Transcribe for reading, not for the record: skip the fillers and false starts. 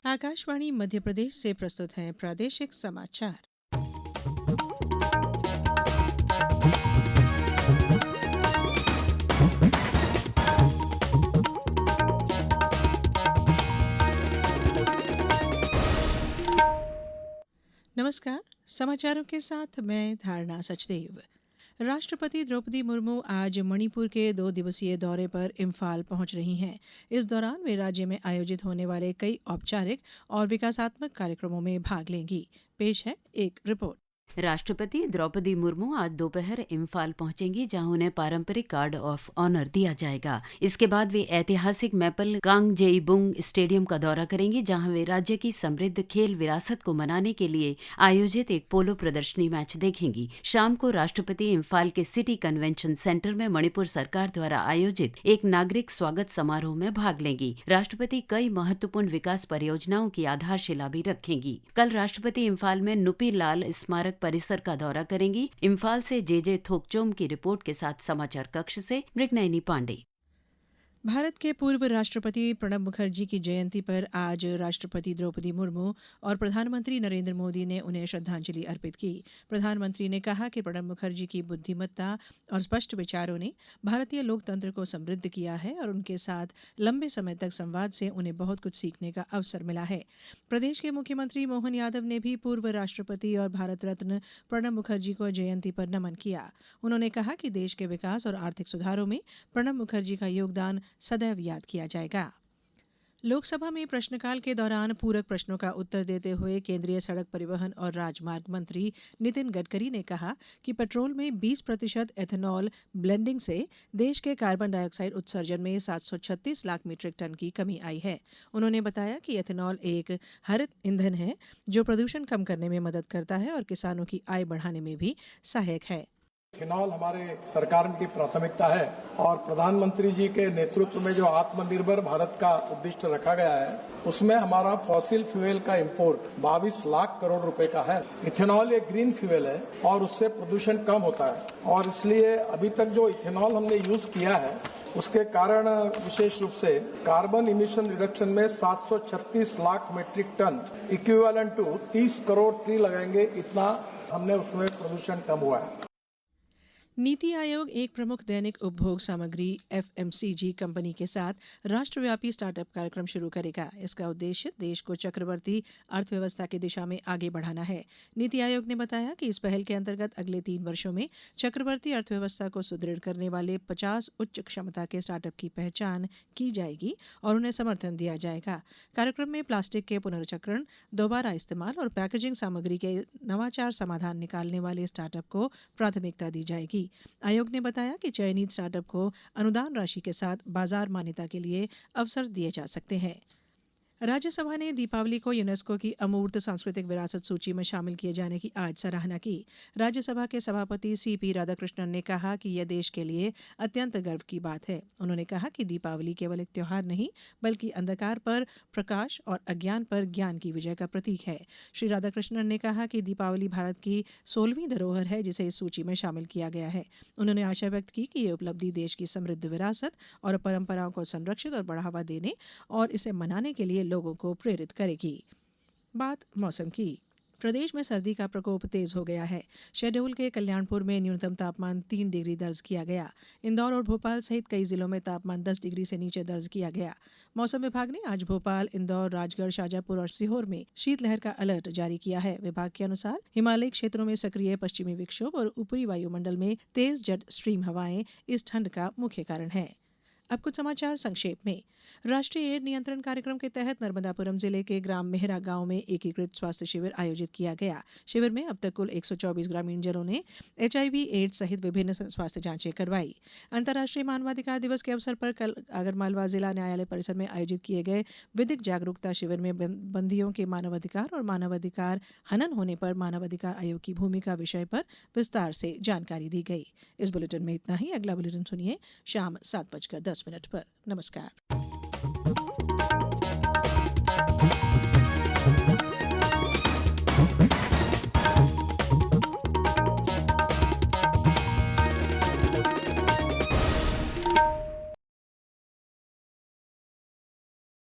आकाशवाणी मध्य प्रदेश से प्रस्तुत हैं प्रादेशिक समाचार। नमस्कार। समाचारों के साथ मैं धारणा सचदेव। राष्ट्रपति द्रौपदी मुर्मू आज मणिपुर के 2 दिवसीय दौरे पर इम्फाल पहुंच रही हैं। इस दौरान वे राज्य में आयोजित होने वाले कई औपचारिक और विकासात्मक कार्यक्रमों में भाग लेंगी। पेश है एक रिपोर्ट। राष्ट्रपति द्रौपदी मुर्मू आज दोपहर इम्फाल पहुंचेंगी, जहां उन्हें पारंपरिक गार्ड ऑफ ऑनर दिया जाएगा। इसके बाद वे ऐतिहासिक मैपल कांगजेईबुंग स्टेडियम का दौरा करेंगी, जहां वे राज्य की समृद्ध खेल विरासत को मनाने के लिए आयोजित एक पोलो प्रदर्शनी मैच देखेंगी। शाम को राष्ट्रपति इम्फाल के सिटी कन्वेंशन सेंटर में मणिपुर सरकार द्वारा आयोजित एक नागरिक स्वागत समारोह में भाग लेंगी। राष्ट्रपति कई महत्वपूर्ण विकास परियोजनाओं की आधारशिला भी रखेंगी। कल राष्ट्रपति इम्फाल में नुपी लाल स्मारक परिसर का दौरा करेंगी। इम्फाल से जे थोकचोम की रिपोर्ट के साथ समाचार कक्ष से मृगनयनी पांडे। भारत के पूर्व राष्ट्रपति प्रणब मुखर्जी की जयंती पर आज राष्ट्रपति द्रौपदी मुर्मू और प्रधानमंत्री नरेंद्र मोदी ने उन्हें श्रद्धांजलि अर्पित की। प्रधानमंत्री ने कहा कि प्रणब मुखर्जी की बुद्धिमत्ता और स्पष्ट विचारों ने भारतीय लोकतंत्र को समृद्ध किया है और उनके साथ लंबे समय तक संवाद से उन्हें बहुत कुछ सीखने का अवसर मिला है। प्रदेश के मुख्यमंत्री मोहन यादव ने भी पूर्व राष्ट्रपति और भारत रत्न प्रणब मुखर्जी को जयंती पर नमन किया। उन्होंने कहा कि देश के विकास और आर्थिक सुधारों में प्रणब मुखर्जी का योगदान सदैव याद किया जाएगा। लोकसभा में प्रश्नकाल के दौरान पूरक प्रश्नों का उत्तर देते हुए केंद्रीय सड़क परिवहन और राजमार्ग मंत्री नितिन गडकरी ने कहा कि पेट्रोल में 20% एथेनॉल ब्लेंडिंग से देश के कार्बन डाइऑक्साइड उत्सर्जन में 736 लाख मीट्रिक टन की कमी आई है। उन्होंने बताया कि एथेनॉल एक हरित ईंधन है जो प्रदूषण कम करने में मदद करता है और किसानों की आय बढ़ाने में भी सहायक है। इथेनॉल हमारे सरकार की प्राथमिकता है और प्रधानमंत्री जी के नेतृत्व में जो आत्मनिर्भर भारत का उद्दिष्ट रखा गया है उसमें हमारा फॉसिल फ्यूल का इंपोर्ट 22 लाख करोड़ रुपए का है। इथेनॉल एक ग्रीन फ्यूल है और उससे प्रदूषण कम होता है और इसलिए अभी तक जो इथेनॉल हमने यूज किया है उसके कारण विशेष रूप से कार्बन इमिशन रिडक्शन में 736 lakh metric tonne equivalent to 30 crore tree लगाएंगे, इतना हमने उसमें प्रदूषण कम हुआ है। नीति आयोग एक प्रमुख दैनिक उपभोग सामग्री एफएमसीजी कंपनी के साथ राष्ट्रव्यापी स्टार्टअप कार्यक्रम शुरू करेगा। इसका उद्देश्य देश को चक्रवर्ती अर्थव्यवस्था की दिशा में आगे बढ़ाना है। नीति आयोग ने बताया कि इस पहल के अंतर्गत अगले 3 वर्षों में चक्रवर्ती अर्थव्यवस्था को सुदृढ़ करने वाले 50 उच्च क्षमता के स्टार्टअप की पहचान की जाएगी और उन्हें समर्थन दिया जाएगा। कार्यक्रम में प्लास्टिक के पुनर्चक्रण, दोबारा इस्तेमाल और पैकेजिंग सामग्री के नवाचार समाधान निकालने वाले स्टार्टअप को प्राथमिकता दी जाएगी। आयोग ने बताया कि चयनित स्टार्टअप को अनुदान राशि के साथ बाजार मान्यता के लिए अवसर दिए जा सकते हैं। राज्यसभा ने दीपावली को यूनेस्को की अमूर्त सांस्कृतिक विरासत सूची में शामिल किए जाने की आज सराहना की। राज्यसभा के सभापति सीपी राधाकृष्णन ने कहा कि यह देश के लिए अत्यंत गर्व की बात है। उन्होंने कहा कि दीपावली केवल एक त्योहार नहीं बल्कि अंधकार पर प्रकाश और अज्ञान पर ज्ञान की विजय का प्रतीक है। श्री राधाकृष्णन ने कहा कि दीपावली भारत की 16वीं धरोहर है जिसे इस सूची में शामिल किया गया है। उन्होंने आशा व्यक्त की कि ये उपलब्धि देश की समृद्ध विरासत और परंपराओं को संरक्षित और बढ़ावा देने और इसे मनाने के लिए लोगों को प्रेरित करेगी। बात मौसम की। प्रदेश में सर्दी का प्रकोप तेज हो गया है। शहडोल के कल्याणपुर में न्यूनतम तापमान 3 डिग्री दर्ज किया गया। इंदौर और भोपाल सहित कई जिलों में तापमान 10 डिग्री से नीचे दर्ज किया गया। मौसम विभाग ने आज भोपाल, इंदौर, राजगढ़, शाजापुर और सीहोर में शीतलहर का अलर्ट जारी किया है। विभाग के अनुसार हिमालयी क्षेत्रों में सक्रिय पश्चिमी विक्षोभ और ऊपरी वायुमंडल में तेज जेट स्ट्रीम हवाएं इस ठंड का मुख्य कारण है। अब कुछ समाचार संक्षेप में। राष्ट्रीय एड्स नियंत्रण कार्यक्रम के तहत नर्मदापुरम जिले के ग्राम मेहरा गांव में एकीकृत स्वास्थ्य शिविर आयोजित किया गया। शिविर में अब तक कुल 124 ग्रामीणजनों ने एचआईवी एड्स सहित विभिन्न स्वास्थ्य जांचें करवाई। अंतर्राष्ट्रीय मानवाधिकार दिवस के अवसर पर कल आगरमालवा जिला न्यायालय परिसर में आयोजित किए गए विधिक जागरूकता शिविर में बंदियों के मानवाधिकार और मानवाधिकार हनन होने पर मानवाधिकार आयोग की भूमिका विषय पर विस्तार से जानकारी दी गई। इस बुलेटिन में इतना ही। अगला बुलेटिन सुनिए शाम 7:10 पर। नमस्कार।